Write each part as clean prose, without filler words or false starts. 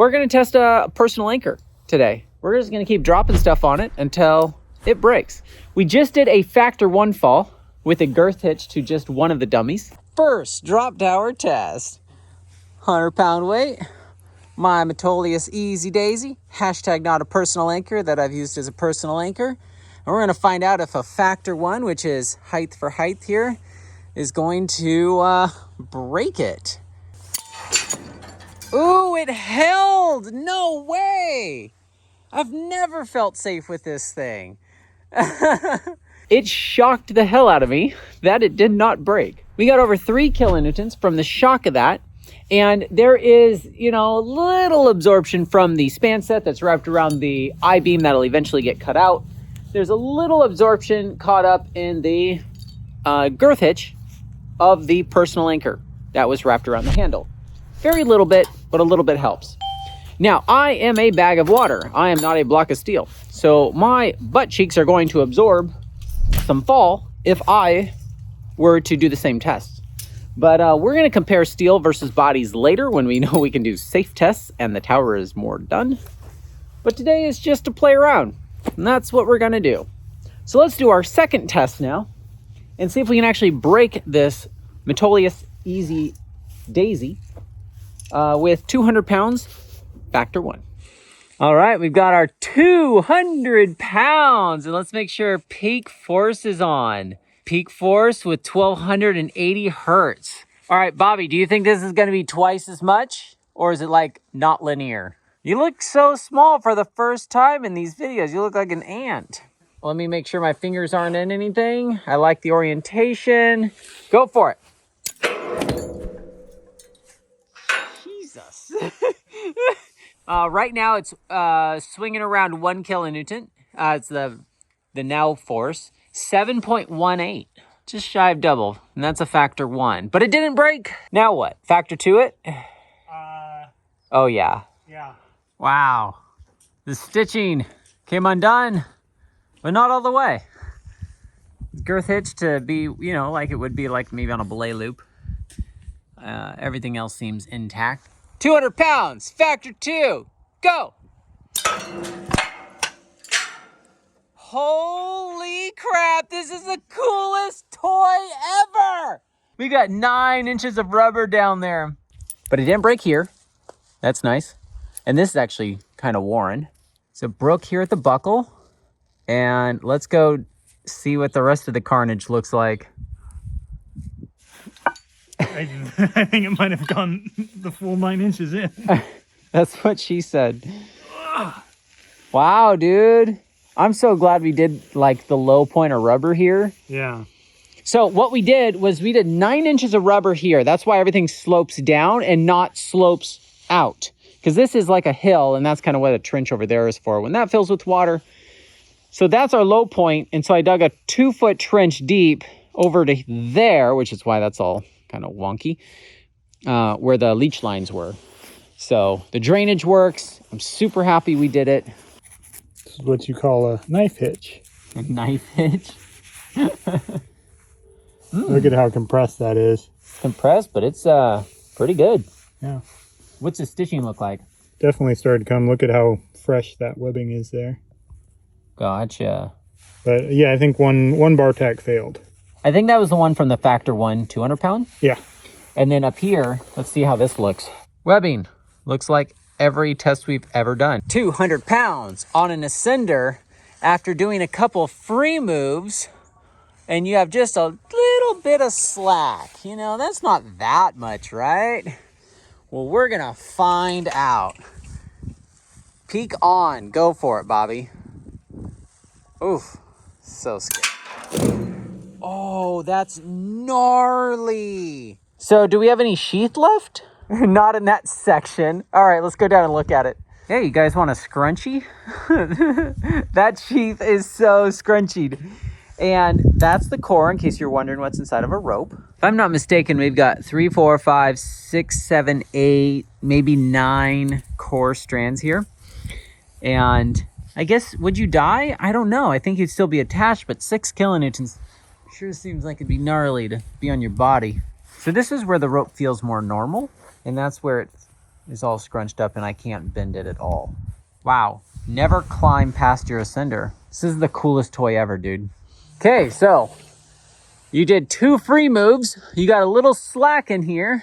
we're going to test a personal anchor today. We're just going to keep dropping stuff on it until it breaks. We just did a factor 1 fall with a girth hitch to just one of the dummies. First drop tower test. 100-pound weight. My Metolius Easy Daisy. Hashtag not a personal anchor that I've used as a personal anchor. And we're going to find out if a factor 1, which is height for height here, is going to break it. Ooh, it held! No way! I've never felt safe with this thing. It shocked the hell out of me that it did not break. We got over 3 kilonewtons from the shock of that. And there is, little absorption from the span set that's wrapped around the I-beam that'll eventually get cut out. There's a little absorption caught up in the girth hitch of the personal anchor that was wrapped around the handle. Very little bit, but a little bit helps. Now, I am a bag of water. I am not a block of steel. So my butt cheeks are going to absorb some fall if I were to do the same tests. But we're going to compare steel versus bodies later when we know we can do safe tests and the tower is more done. But today is just to play around, and that's what we're going to do. So let's do our second test now and see if we can actually break this Metolius Easy Daisy with 200 pounds, factor 1. All right, we've got our 200 pounds, and let's make sure peak force is on. Peak force with 1280 hertz. All right, Bobby, do you think this is gonna be twice as much, or is it like not linear? You look so small for the first time in these videos. You look like an ant. Let me make sure my fingers aren't in anything. I like the orientation. Go for it. Jesus. Right now it's swinging around 1 kilonewton. It's the now force. 7.18, just shy of double, and that's a factor 1. But it didn't break. Now what? Factor 2 it? Oh yeah. Yeah. Wow. The stitching came undone, but not all the way. Girth hitch to be, like it would be like maybe on a belay loop. Everything else seems intact. 200 pounds, factor 2, go! Holy crap, this is the coolest toy ever! We got 9 inches of rubber down there. But it didn't break here. That's nice. And this is actually kind of worn. So it broke here at the buckle. And let's go see what the rest of the carnage looks like. I think it might have gone the full 9 inches in. That's what she said. Wow, dude. I'm so glad we did like the low point of rubber here. Yeah. So what we did was we did 9 inches of rubber here. That's why everything slopes down and not slopes out. Because this is like a hill, and that's kind of what a trench over there is for. When that fills with water. So that's our low point. And so I dug a 2-foot trench deep over to there, which is why that's all kind of wonky, where the leach lines were. So the drainage works. I'm super happy we did it. This is what you call a knife hitch. A knife hitch? Look at how compressed that is. Compressed, but it's pretty good. Yeah. What's the stitching look like? Definitely started to come. Look at how fresh that webbing is there. Gotcha. But yeah, I think one bar tack failed. I think that was the one from the factor 1 200 pound. Yeah. And then up here, let's see how this looks. Webbing looks like every test we've ever done. 200 pounds on an ascender after doing a couple free moves, and you have just a little bit of slack. That's not that much, right? Well, we're gonna find out. Peek on. Go for it, Bobby. Oof. So scary. Oh, that's gnarly. So do we have any sheath left? Not in that section. All right, let's go down and look at it. Hey, you guys want a scrunchie? That sheath is so scrunchied. And that's the core, in case you're wondering what's inside of a rope. If I'm not mistaken, we've got 3, 4, 5, 6, 7, 8, maybe 9 core strands here. And I guess, would you die? I don't know. I think you'd still be attached, but 6 kilonewtons sure seems like it'd be gnarly to be on your body. So this is where the rope feels more normal, and that's where it is all scrunched up and I can't bend it at all. Wow. Never climb past your ascender. This is the coolest toy ever, dude. Okay, so you did 2 free moves. You got a little slack in here.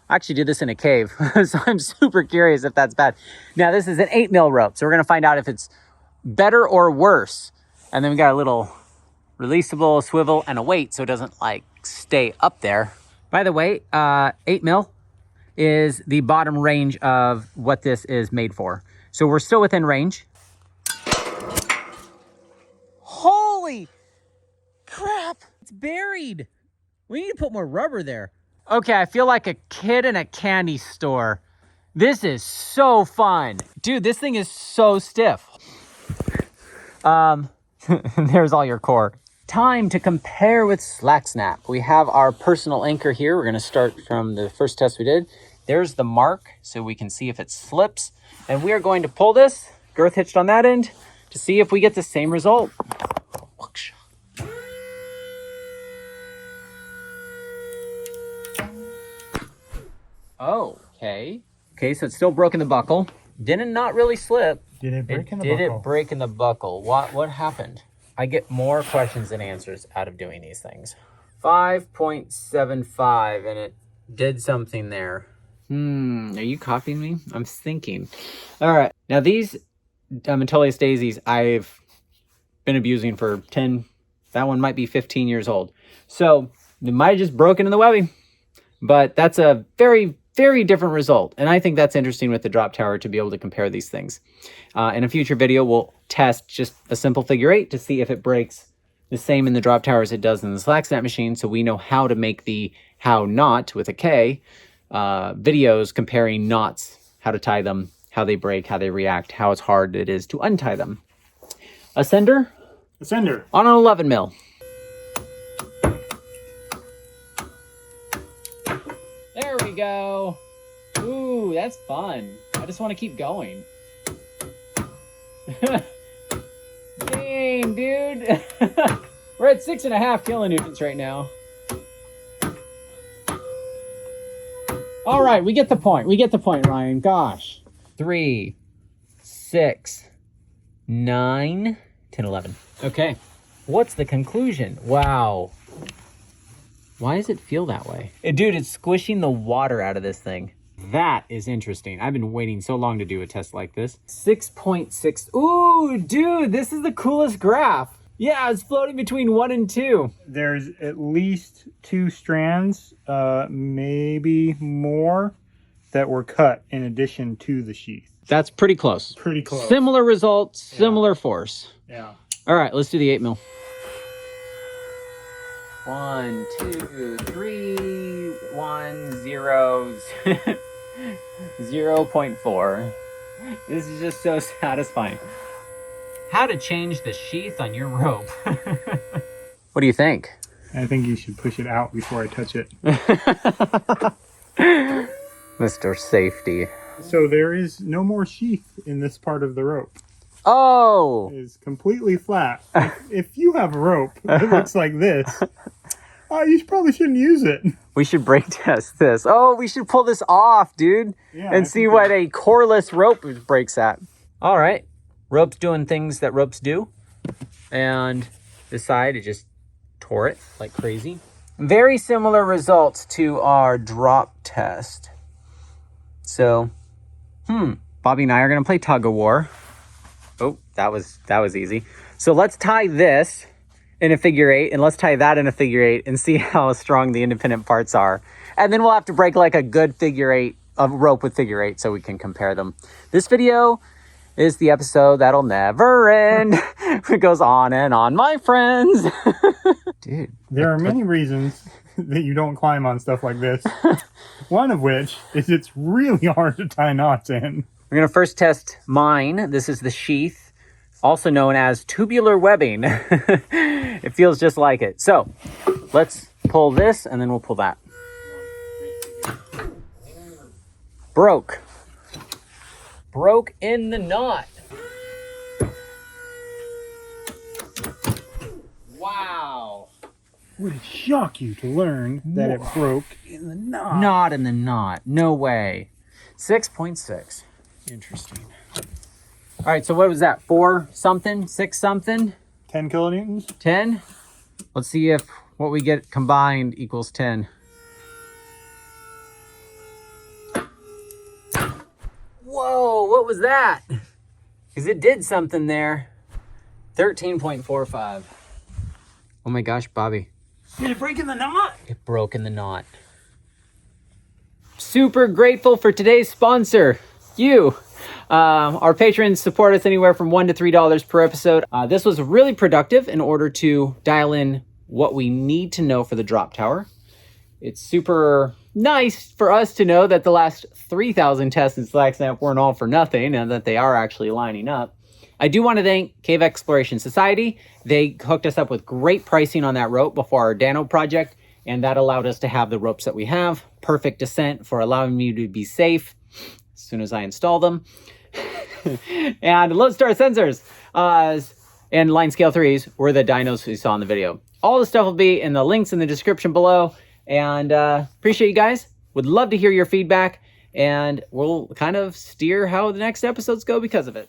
I actually did this in a cave, so I'm super curious if that's bad. Now, this is an 8mm rope, so we're gonna find out if it's better or worse. And then we got a little releasable swivel and a weight so it doesn't like stay up there. By the way, 8mm is the bottom range of what this is made for. So we're still within range. Holy crap, it's buried. We need to put more rubber there. Okay, I feel like a kid in a candy store. This is so fun. Dude, this thing is so stiff. There's all your core. Time to compare with SlackSnap. We have our personal anchor here. We're gonna start from the first test we did. There's the mark, so we can see if it slips. And we are going to pull this, girth hitched on that end, to see if we get the same result. Oh, okay. Okay, so it's still broken the buckle. Didn't not really slip. Did it break in the buckle? Did it break in the buckle? What happened? I get more questions than answers out of doing these things. 5.75, and it did something there. Are you copying me? I'm thinking. All right. Now these Metolius Daisies I've been abusing for 10, that one might be 15 years old. So it might have just broken in the webbing, but that's a very, very different result. And I think that's interesting with the drop tower to be able to compare these things. In a future video, we'll test just a simple figure 8 to see if it breaks the same in the drop tower as it does in the SlackSnap machine. So we know how to make the how not with a K videos comparing knots, how to tie them, how they break, how they react, how it's hard it is to untie them. Ascender? Ascender. On an 11mm. There we go. Ooh, that's fun. I just want to keep going. Dang, dude. We're at 6.5 kilonewtons right now. All right, we get the point. We get the point, Ryan. Gosh. 3, 6, 9, 10, 11. Okay. What's the conclusion? Wow. Why does it feel that way? Dude, it's squishing the water out of this thing. That is interesting. I've been waiting so long to do a test like this. 6.6. Ooh, dude, this is the coolest graph. Yeah, it's floating between 1 and 2. There's at least 2 strands, maybe more, that were cut in addition to the sheath. That's pretty close. Pretty close. Similar results, similar force. Yeah. All right, let's do the 8mm. 1, 2, 3, 1, 0, 0.4. This is just so satisfying. How to change the sheath on your rope. What do you think? I think you should push it out before I touch it. Mr. Safety. So there is no more sheath in this part of the rope. Oh! It is completely flat. If you have a rope that looks like this, you probably shouldn't use it. We should brake test this. Oh, we should pull this off, dude. Yeah, and see what a coreless rope breaks at. All right. Rope's doing things that ropes do. And this side, it just tore it like crazy. Very similar results to our drop test. So, Bobby and I are going to play tug of war. Oh, that was easy. So let's tie this in a figure 8, and let's tie that in a figure 8 and see how strong the independent parts are. And then we'll have to break like a good figure 8, a rope with figure 8, so we can compare them. This video is the episode that'll never end. It goes on and on, my friends. Dude. There are many reasons that you don't climb on stuff like this. One of which is it's really hard to tie knots in. We're going to first test mine. This is the Sheath, also known as tubular webbing. It feels just like it. So let's pull this and then we'll pull that. Broke in the knot. Wow. Would it shock you to learn that it broke in the knot? Not in the knot. No way. 6.6. Interesting. All right, so what was that? 4 something? 6 something? 10 kilonewtons. 10? Let's see if what we get combined equals 10. Whoa, what was that? Because it did something there. 13.45. Oh my gosh, Bobby. Did it break in the knot? It broke in the knot. Super grateful for today's sponsor, you. Our patrons support us anywhere from $1 to $3 per episode. This was really productive in order to dial in what we need to know for the drop tower. It's super nice for us to know that the last 3,000 tests in SlackSnap weren't all for nothing and that they are actually lining up. I do want to thank Cave Exploration Society. They hooked us up with great pricing on that rope before our Dano project, and that allowed us to have the ropes that we have. Perfect descent for allowing me to be safe as soon as I install them. And Lodestar sensors and line scale 3s were the dinos we saw in the video. All the stuff will be in the links in the description below. And appreciate you guys. Would love to hear your feedback. And we'll kind of steer how the next episodes go because of it.